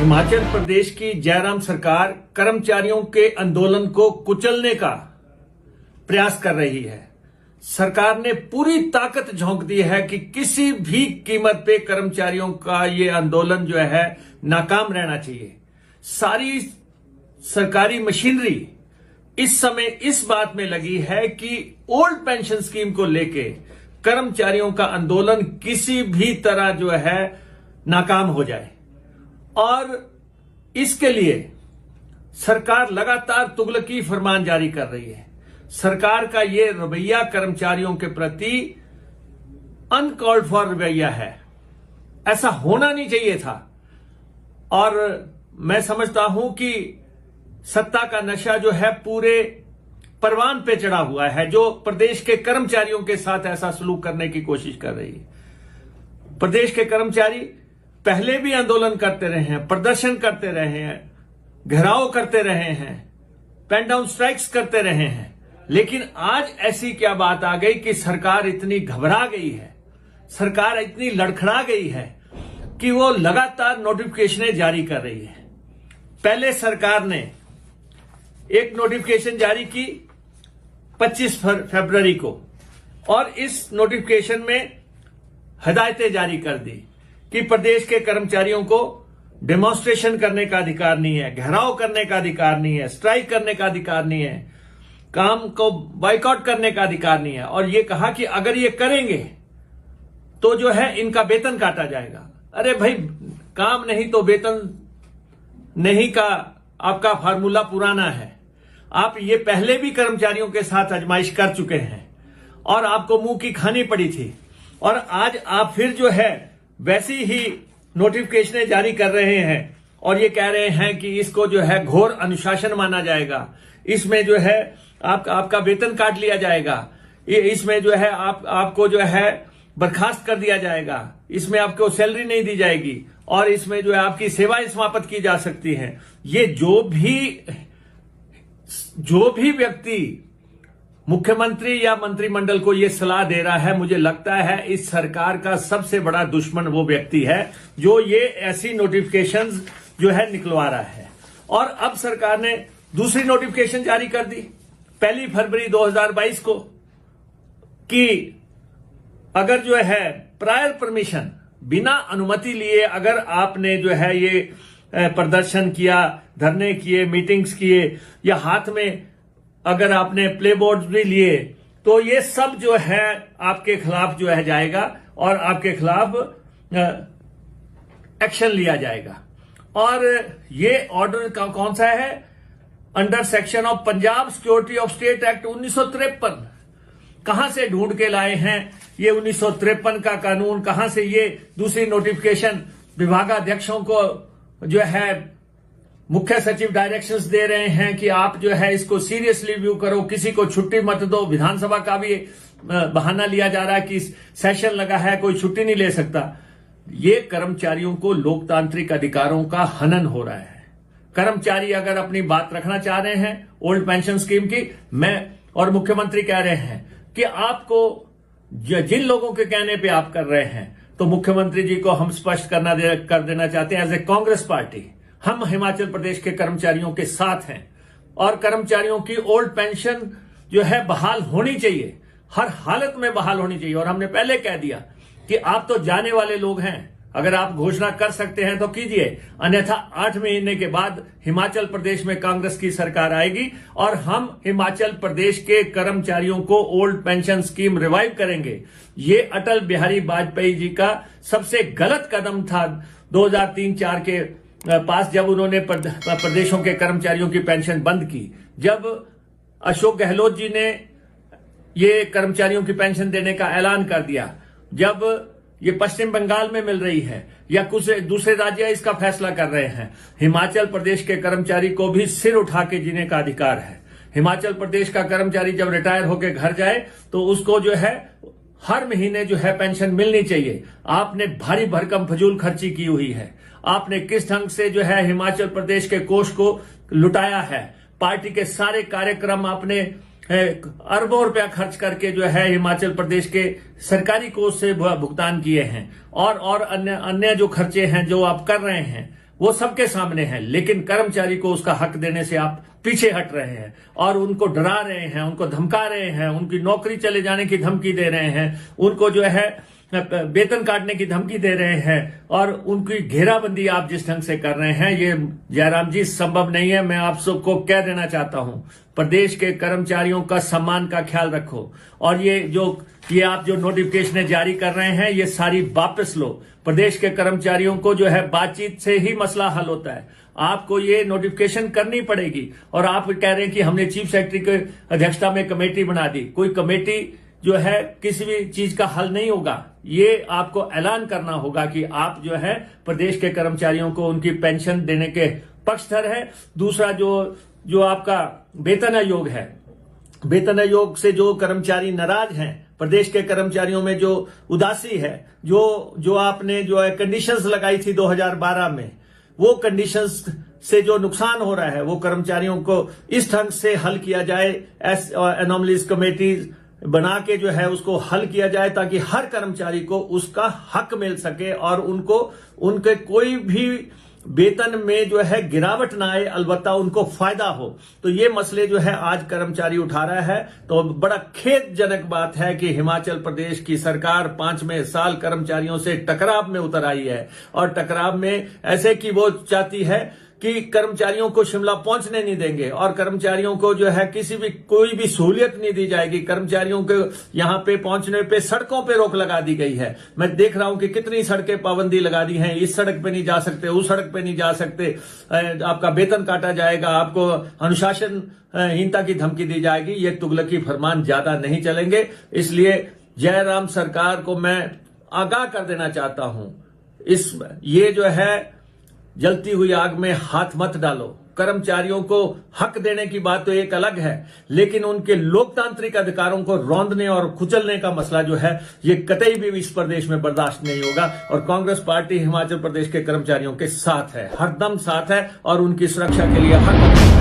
हिमाचल प्रदेश की जयराम सरकार कर्मचारियों के आंदोलन को कुचलने का प्रयास कर रही है। सरकार ने पूरी ताकत झोंक दी है कि किसी भी कीमत पे कर्मचारियों का ये आंदोलन जो है नाकाम रहना चाहिए। सारी सरकारी मशीनरी इस समय इस बात में लगी है कि ओल्ड पेंशन स्कीम को लेके कर्मचारियों का आंदोलन किसी भी तरह जो है नाकाम हो जाए, और इसके लिए सरकार लगातार तुगलकी फरमान जारी कर रही है। सरकार का ये रवैया कर्मचारियों के प्रति अनकॉल्ड फॉर रवैया है, ऐसा होना नहीं चाहिए था। और मैं समझता हूं कि सत्ता का नशा जो है पूरे परवान पे चढ़ा हुआ है, जो प्रदेश के कर्मचारियों के साथ ऐसा सलूक करने की कोशिश कर रही है। प्रदेश के कर्मचारी पहले भी आंदोलन करते रहे हैं, प्रदर्शन करते रहे हैं, घेराव करते रहे हैं, पेन डाउन स्ट्राइक्स करते रहे हैं, लेकिन आज ऐसी क्या बात आ गई कि सरकार इतनी घबरा गई है, सरकार इतनी लड़खड़ा गई है कि वो लगातार नोटिफिकेशनें जारी कर रही है। पहले सरकार ने एक नोटिफिकेशन जारी की 25 फरवरी को, और इस नोटिफिकेशन में हिदायतें जारी कर दी कि प्रदेश के कर्मचारियों को डेमोन्स्ट्रेशन करने का अधिकार नहीं है, घेराव करने का अधिकार नहीं है, स्ट्राइक करने का अधिकार नहीं है, काम को बाइकआउट करने का अधिकार नहीं है, और ये कहा कि अगर ये करेंगे तो जो है इनका वेतन काटा जाएगा। अरे भाई, काम नहीं तो वेतन नहीं का आपका फार्मूला पुराना है। आप ये पहले भी कर्मचारियों के साथ आजमाइश कर चुके हैं और आपको मुंह की खानी पड़ी थी, और आज आप फिर जो है वैसी ही नोटिफिकेशनें जारी कर रहे हैं और ये कह रहे हैं कि इसको जो है घोर अनुशासन माना जाएगा, इसमें जो है आपका वेतन काट लिया जाएगा, इसमें जो है आपको जो है बर्खास्त कर दिया जाएगा, इसमें आपको सैलरी नहीं दी जाएगी, और इसमें जो है आपकी सेवाएं समाप्त की जा सकती हैं। ये जो भी व्यक्ति मुख्यमंत्री या मंत्रिमंडल को यह सलाह दे रहा है, मुझे लगता है इस सरकार का सबसे बड़ा दुश्मन वो व्यक्ति है जो ये ऐसी नोटिफिकेशंस जो है निकलवा रहा है। और अब सरकार ने दूसरी नोटिफिकेशन जारी कर दी 1 फरवरी 2022 को कि अगर जो है प्रायर परमिशन, बिना अनुमति लिए अगर आपने जो है ये प्रदर्शन किया, धरने किए, मीटिंग्स किए, या हाथ में अगर आपने प्ले बोर्ड भी लिए, तो ये सब जो है आपके खिलाफ जो है जाएगा और आपके खिलाफ एक्शन लिया जाएगा। और ये ऑर्डर कौन सा है? Under section of Punjab security of state act 1953। कहां से ढूंढ के लाए हैं ये 1953 का कानून? कहां से ये दूसरी नोटिफिकेशन विभागाध्यक्षों को जो है मुख्य सचिव डायरेक्शंस दे रहे हैं कि आप जो है इसको सीरियसली व्यू करो, किसी को छुट्टी मत दो। विधानसभा का भी बहाना लिया जा रहा है कि सेशन लगा है, कोई छुट्टी नहीं ले सकता। ये कर्मचारियों को लोकतांत्रिक अधिकारों का हनन हो रहा है। कर्मचारी अगर अपनी बात रखना चाह रहे हैं ओल्ड पेंशन स्कीम की, मैं और मुख्यमंत्री कह रहे हैं कि आपको जिन लोगों के कहने पे आप कर रहे हैं, तो मुख्यमंत्री जी को हम स्पष्ट कर देना चाहते हैं, एज ए कांग्रेस पार्टी हम हिमाचल प्रदेश के कर्मचारियों के साथ हैं, और कर्मचारियों की ओल्ड पेंशन जो है बहाल होनी चाहिए, हर हालत में बहाल होनी चाहिए। और हमने पहले कह दिया कि आप तो जाने वाले लोग हैं, अगर आप घोषणा कर सकते हैं तो कीजिए, अन्यथा 8 महीने के बाद हिमाचल प्रदेश में कांग्रेस की सरकार आएगी और हम हिमाचल प्रदेश के कर्मचारियों को ओल्ड पेंशन स्कीम रिवाइव करेंगे। ये अटल बिहारी वाजपेयी जी का सबसे गलत कदम था 2003-4 के पास, जब उन्होंने प्रदेशों के कर्मचारियों की पेंशन बंद की। जब अशोक गहलोत जी ने ये कर्मचारियों की पेंशन देने का ऐलान कर दिया, जब ये पश्चिम बंगाल में मिल रही है या कुछ दूसरे राज्य इसका फैसला कर रहे हैं, हिमाचल प्रदेश के कर्मचारी को भी सिर उठा के जीने का अधिकार है। हिमाचल प्रदेश का कर्मचारी जब रिटायर होकर घर जाए तो उसको जो है हर महीने जो है पेंशन मिलनी चाहिए। आपने भारी भरकम फजूल खर्ची की हुई है, आपने किस ढंग से जो है हिमाचल प्रदेश के कोष को लुटाया है। पार्टी के सारे कार्यक्रम आपने अरबों रुपया खर्च करके जो है हिमाचल प्रदेश के सरकारी कोष से भुगतान किए हैं, और अन्य जो खर्चे हैं जो आप कर रहे हैं वो सबके सामने है, लेकिन कर्मचारी को उसका हक देने से आप पीछे हट रहे हैं और उनको डरा रहे हैं, उनको धमका रहे हैं, उनकी नौकरी चले जाने की धमकी दे रहे हैं, उनको जो है वेतन काटने की धमकी दे रहे हैं और उनकी घेराबंदी आप जिस ढंग से कर रहे हैं, ये जयराम जी संभव नहीं है। मैं आप सबको कह देना चाहता हूं, प्रदेश के कर्मचारियों का सम्मान का ख्याल रखो और ये आप जो नोटिफिकेशन जारी कर रहे हैं, ये सारी वापस लो। प्रदेश के कर्मचारियों को जो है बातचीत से ही मसला हल होता है। आपको ये नोटिफिकेशन करनी पड़ेगी और आप कह रहे हैं कि हमने चीफ सेक्रेटरी की अध्यक्षता में कमेटी बना दी। कोई कमेटी जो है किसी भी चीज का हल नहीं होगा। ये आपको ऐलान करना होगा कि आप जो है प्रदेश के कर्मचारियों को उनकी पेंशन देने के पक्षधर है। दूसरा जो आपका वेतन आयोग है, वेतन आयोग से जो कर्मचारी नाराज हैं, प्रदेश के कर्मचारियों में जो उदासी है, जो आपने जो है कंडीशंस लगाई थी 2012 में, वो कंडीशंस से जो नुकसान हो रहा है वो कर्मचारियों को इस ढंग से हल किया जाए, एनोमलीज कमेटी बना के जो है उसको हल किया जाए ताकि हर कर्मचारी को उसका हक मिल सके और उनके कोई भी वेतन में जो है गिरावट ना आए, अलबत्ता उनको फायदा हो। तो ये मसले जो है आज कर्मचारी उठा रहा है। तो बड़ा खेदजनक बात है कि हिमाचल प्रदेश की सरकार 5वें साल कर्मचारियों से टकराव में उतर आई है और टकराव में ऐसे कि वो चाहती है कि कर्मचारियों को शिमला पहुंचने नहीं देंगे और कर्मचारियों को जो है कोई भी सहूलियत नहीं दी जाएगी। कर्मचारियों को यहां पे पहुंचने पे सड़कों पे रोक लगा दी गई है। मैं देख रहा हूं कि कितनी सड़कें पाबंदी लगा दी हैं, इस सड़क पे नहीं जा सकते, उस सड़क पे नहीं जा सकते, आपका वेतन काटा जाएगा, आपको अनुशासनहीनता की धमकी दी जाएगी। ये तुगलकी फरमान ज्यादा नहीं चलेंगे। इसलिए जयराम सरकार को मैं आगाह कर देना चाहता हूं, ये जो है जलती हुई आग में हाथ मत डालो। कर्मचारियों को हक देने की बात तो एक अलग है, लेकिन उनके लोकतांत्रिक अधिकारों को रौंदने और कुचलने का मसला जो है ये कतई भी इस प्रदेश में बर्दाश्त नहीं होगा। और कांग्रेस पार्टी हिमाचल प्रदेश के कर्मचारियों के साथ है, हरदम साथ है और उनकी सुरक्षा के लिए हर